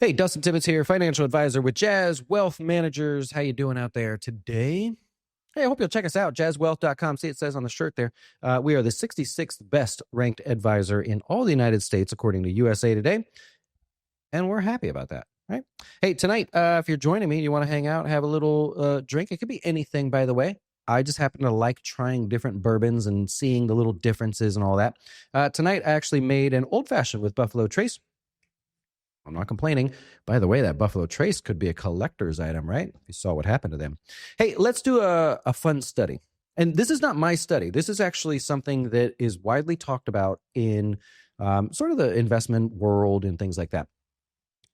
Hey, Dustin Timmons here, financial advisor with Jazz Wealth Managers. How you doing out there today? Hey, I hope you'll check us out, jazzwealth.com. See, it says on the shirt there, we are the 66th best ranked advisor in all the United States, according to USA Today, and we're happy about that, right? Hey, tonight, if you're joining me, you want to hang out, have a little drink. It could be anything, by the way. I just happen to like trying different bourbons and seeing the little differences and all that. Tonight, I actually made an old-fashioned with Buffalo Trace. I'm not complaining. By the way, that Buffalo Trace could be a collector's item, right? If you saw what happened to them. Hey, let's do a fun study. And this is not my study. This is actually something that is widely talked about in sort of the investment world and things like that.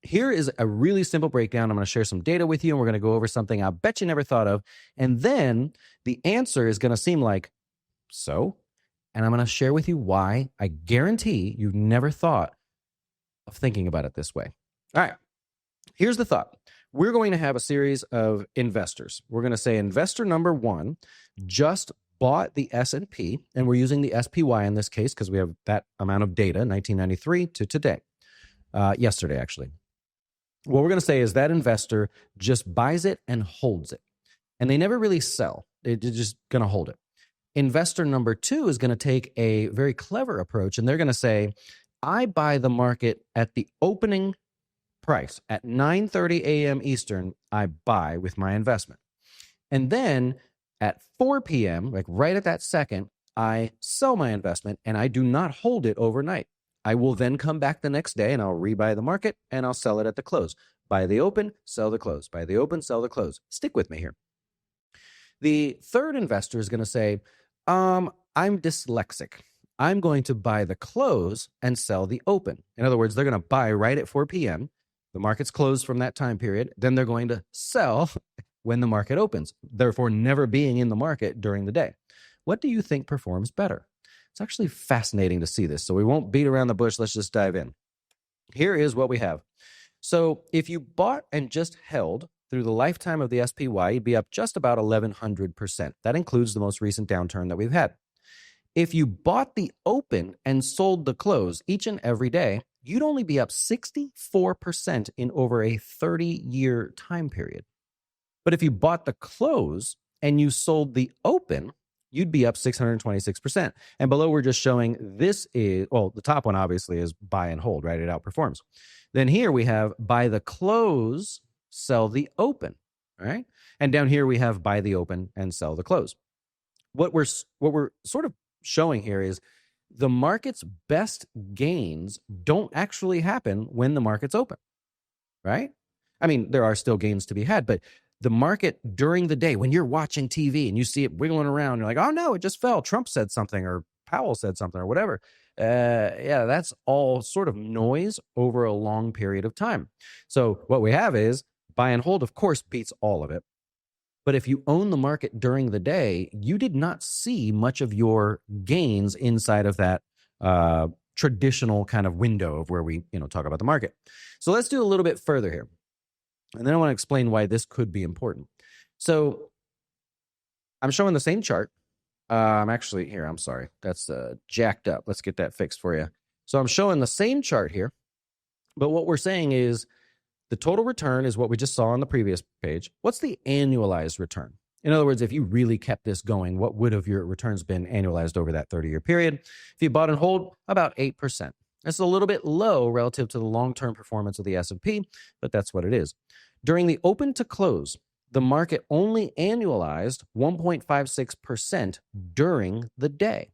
Here is a really simple breakdown. I'm going to share some data with you, and we're going to go over something I bet you never thought of. And then the answer is going to seem like, so? And I'm going to share with you why I guarantee you've never thought of thinking about it this way. All right, here's the thought. We're going to have a series of investors. We're going to say investor number one just bought the S&P, and we're using the SPY in this case because we have that amount of data, 1993 to today, yesterday actually. What we're going to say is that investor just buys it and holds it, and they never really sell. They're just going to hold it. Investor number two is going to take a very clever approach, and they're going to say, I buy the market at the opening price at 9:30 a.m. Eastern. I buy with my investment. And then at 4 p.m., like right at that second, I sell my investment and I do not hold it overnight. I will then come back the next day and I'll rebuy the market and I'll sell it at the close. Buy the open, sell the close. Buy the open, sell the close. Stick with me here. The third investor is going to say, I'm dyslexic. I'm going to buy the close and sell the open. In other words, they're going to buy right at 4 p.m. The market's closed from that time period. Then they're going to sell when the market opens, therefore never being in the market during the day. What do you think performs better? It's actually fascinating to see this. So we won't beat around the bush. Let's just dive in. Here is what we have. So if you bought and just held through the lifetime of the SPY, you'd be up just about 1,100%. That includes the most recent downturn that we've had. If you bought the open and sold the close each and every day, you'd only be up 64% in over a 30-year time period. But if you bought the close and you sold the open, you'd be up 626%. And below, we're just showing this is, well, the top one obviously is buy and hold, right? It outperforms. Then here we have buy the close, sell the open, right? And down here we have buy the open and sell the close. What we're sort of showing here is the market's best gains don't actually happen when the market's open, right? I mean, there are still gains to be had, but the market during the day, when you're watching TV and you see it wiggling around, you're like, oh no, it just fell. Trump said something or Powell said something or whatever. Yeah, that's all sort of noise over a long period of time. So what we have is buy and hold, of course, beats all of it. But if you own the market during the day, you did not see much of your gains inside of that traditional kind of window of where we talk about the market. So let's do a little bit further here. And then I want to explain why this could be important. So I'm showing the same chart. I'm sorry. That's jacked up. Let's get that fixed for you. So I'm showing the same chart here. But what we're saying is the total return is what we just saw on the previous page. What's the annualized return? In other words, if you really kept this going, what would have your returns been annualized over that 30-year period? If you bought and hold, about 8%. That's a little bit low relative to the long-term performance of the S&P, but that's what it is. During the open to close, the market only annualized 1.56% during the day.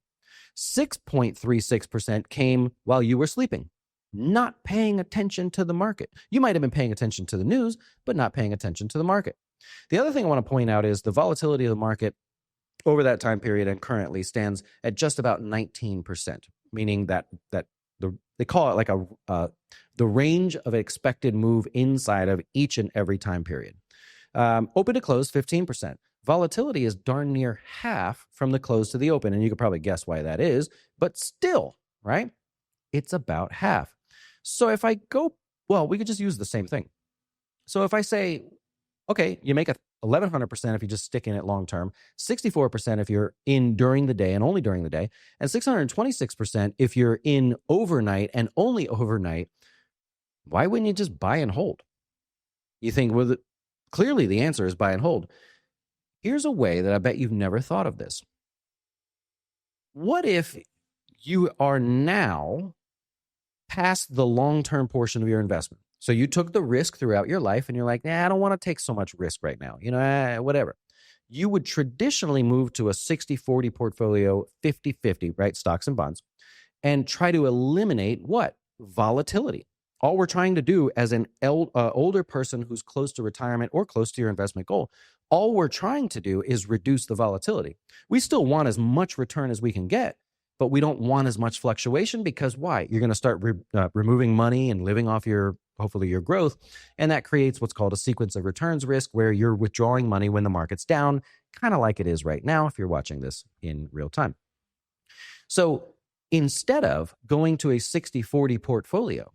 6.36% came while you were sleeping, not paying attention to the market. You might have been paying attention to the news, but not paying attention to the market. The other thing I want to point out is the volatility of the market over that time period and currently stands at just about 19%, meaning that they call it like the range of expected move inside of each and every time period. Open to close, 15%. Volatility is darn near half from the close to the open, and you could probably guess why that is, but still, right? It's about half. So if I go, well, we could just use the same thing. So if I say, okay, you make 1,100% if you just stick in it long term, 64% if you're in during the day and only during the day, and 626% if you're in overnight and only overnight, Why wouldn't you just buy and hold? You think, well, clearly the answer is buy and hold. Here's a way that I bet you've never thought of this. What if you are now past the long-term portion of your investment? So you took the risk throughout your life and you're like, I don't want to take so much risk right now. Whatever. You would traditionally move to a 60-40 portfolio, 50-50, right? Stocks and bonds, and try to eliminate what? Volatility. All we're trying to do as an older person who's close to retirement or close to your investment goal, all we're trying to do is reduce the volatility. We still want as much return as we can get, but we don't want as much fluctuation because why? You're going to start removing money and living off hopefully your growth. And that creates what's called a sequence of returns risk, where you're withdrawing money when the market's down, kind of like it is right now if you're watching this in real time. So instead of going to a 60-40 portfolio,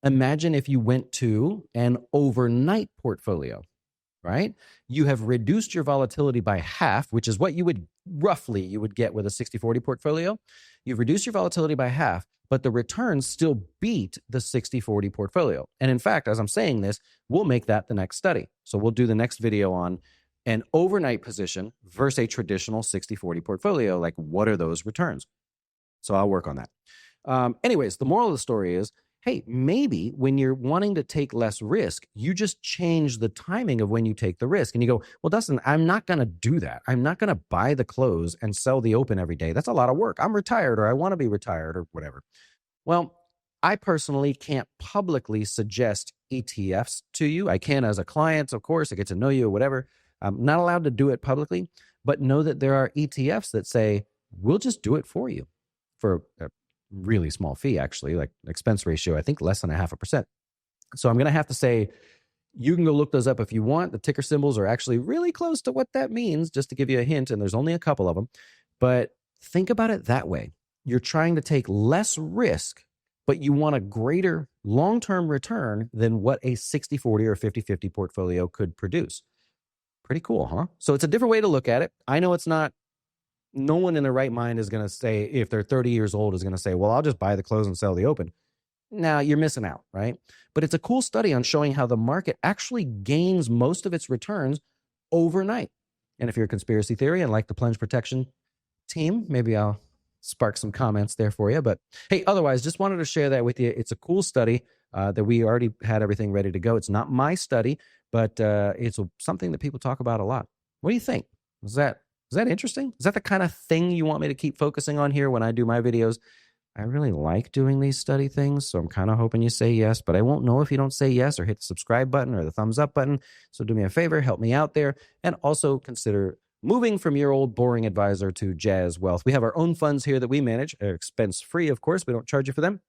imagine if you went to an overnight portfolio, right? You have reduced your volatility by half, which is what you would get with a 60-40 portfolio. You've reduced your volatility by half, but the returns still beat the 60-40 portfolio. And in fact, as I'm saying this, we'll make that the next study. So we'll do the next video on an overnight position versus a traditional 60-40 portfolio. Like, what are those returns? So I'll work on that. Anyways, the moral of the story is, hey, maybe when you're wanting to take less risk, you just change the timing of when you take the risk. And you go, well, Dustin, I'm not going to do that. I'm not going to buy the close and sell the open every day. That's a lot of work. I'm retired, or I want to be retired, or whatever. Well, I personally can't publicly suggest ETFs to you. I can as a client, of course. I get to know you or whatever. I'm not allowed to do it publicly, but know that there are ETFs that say, we'll just do it for you for a really small fee, actually, like expense ratio, I think less than 0.5%. So I'm going to have to say, you can go look those up if you want. The ticker symbols are actually really close to what that means, just to give you a hint, and there's only a couple of them. But think about it that way. You're trying to take less risk, but you want a greater long-term return than what a 60-40 or 50-50 portfolio could produce. Pretty cool, huh? So it's a different way to look at it. I know it's not. No one in their right mind is going to say, if they're 30 years old, is going to say, well, I'll just buy the close and sell the open. Now, you're missing out, right? But it's a cool study on showing how the market actually gains most of its returns overnight. And if you're a conspiracy theory and like the plunge protection team, maybe I'll spark some comments there for you. But hey, otherwise, just wanted to share that with you. It's a cool study that we already had everything ready to go. It's not my study, but it's something that people talk about a lot. What do you think? Is that interesting? Is that the kind of thing you want me to keep focusing on here when I do my videos? I really like doing these study things, so I'm kind of hoping you say yes, but I won't know if you don't say yes or hit the subscribe button or the thumbs up button. So do me a favor, help me out there, and also consider moving from your old boring advisor to Jazz Wealth. We have our own funds here that we manage. They're expense-free, of course. We don't charge you for them.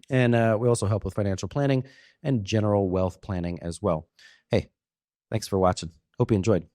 And we also help with financial planning and general wealth planning as well. Hey, thanks for watching. Hope you enjoyed.